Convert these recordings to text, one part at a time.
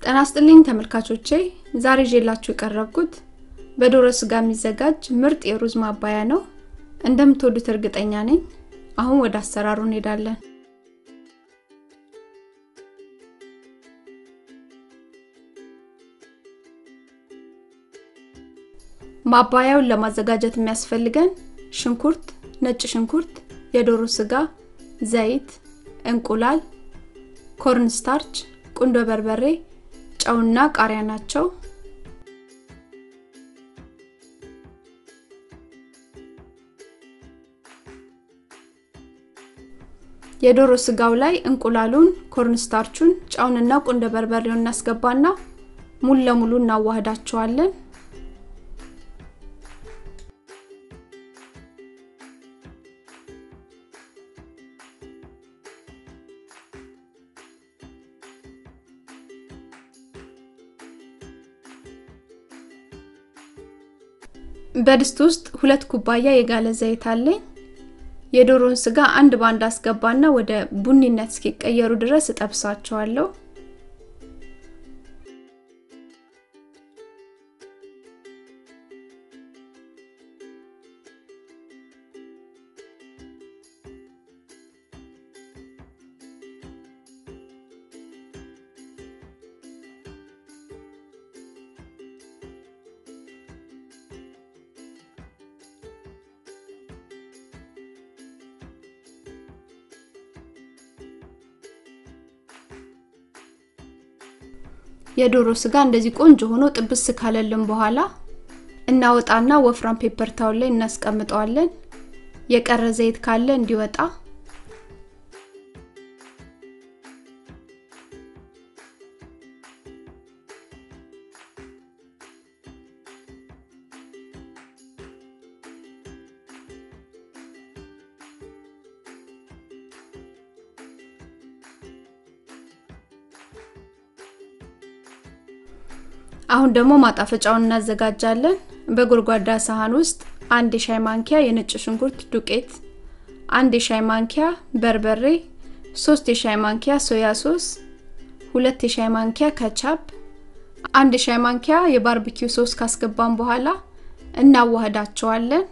ጤና ይስጥልኝ ተመልካቾቼ ዛሬ ይዤላችሁ የቀረብኩት በዶሮ ስጋ የሚዘጋጅ ምርጥ የሩዝ ማባያ ነው እንደምትወዱት እርግጠኛ ነኝ አሁን ወደ አሰራሩ እንሄዳለን ማባያውን ለማዘጋጀት የሚያስፈልገን ሽንኩርት ነጭ ሽንኩርት የዶሮ ስጋ ዘይት እንቁላል ኮርን ስታርች ቁንዶ በርበሬ ጨውና ቃሪያ ናቸው የዶሮ ስጋው ላይ እንቁላሉን ኮርን ስታርቹን ጨውንና ቁንዶ በርበሬውን እናስገባና ሙሉ ለሙሉ እናዋህዳቸዋለን በድስት ውስጥ 2 ኩባያ የጋለ ዘይት አለኝ የዶሮን ስጋ አንድ ባንድ አስገባና ወደ ቡኒነት እስኪቀየሩ ድረስ እጠብሳቸዋለሁ የዶሮ ስጋ እንደዚህ ቆንጆ ሆኖ ጥብስ ካለልን በኋላ እናወጣና ወፍራም ፔፐር ታውል ላይ እናስቀምጠዋለን የቀረ ዘይት ካለ እንዲወጣ አሁን ደግሞ ማጣፈጫውን እናዘጋጃለን በጎርጓዳ ሳህን ውስጥ 1 ሻይ ማንኪያ የነጭ ሽንኩርት ዱቄት 1 ሻይ ማንኪያ በርበሬ 3 ሻይ ማንኪያ ሶያ ሶስ 2 ሻይ ማንኪያ ካቻፕ 1 ሻይ ማንኪያ የባርቢኪው ሶስ ካስገባን በኋላ እናዋህዳቸዋለን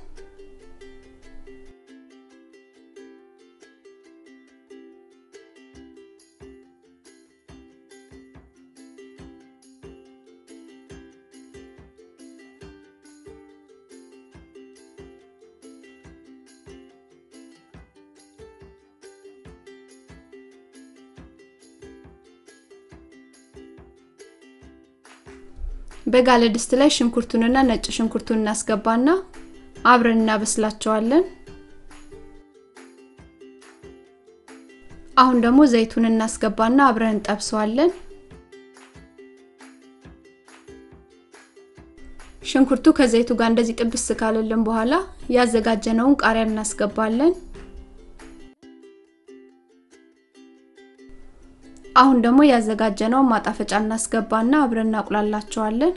በጋለ ድስት ላይ ሽንኩርቱንና ነጭ ሽንኩርቱን እናስገባና አብረን እናበስላቸዋለን አሁን ደግሞ ዘይቱን እናስገባና አብረን እንጠብሰዋለን ሽንኩርቱ ከዘይቱ ጋር እንደዚህ ጥብስ ካለልን በኋላ ያዘጋጀነውን ቃሪያ እናስገባለን አሁን ደግሞ ያዘጋጀነው ማጣፈጫ እናስገባና አብረን እናቁላላቸዋለን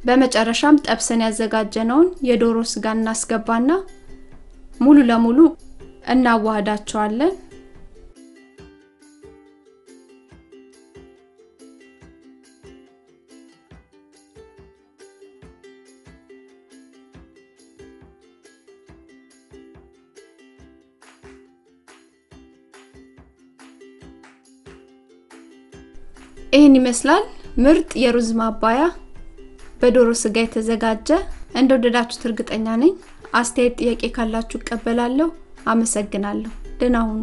በመጨረሻም ጠብሰን ያዘጋጀነውን የዶሮ ስጋ እናስገባና ሙሉ ለሙሉ እናዋህዳቸዋለን ይሄን ይመስላል ምርጥ የሩዝ ማባያ በዶሮ ስጋ የተዘጋጀ እንደወደዳችሁት እርግጠኛ ነኝ አስተያየት ጥያቄ ካላችሁ እቀበላለሁ አመሰግናለሁ ደህና ሁኑ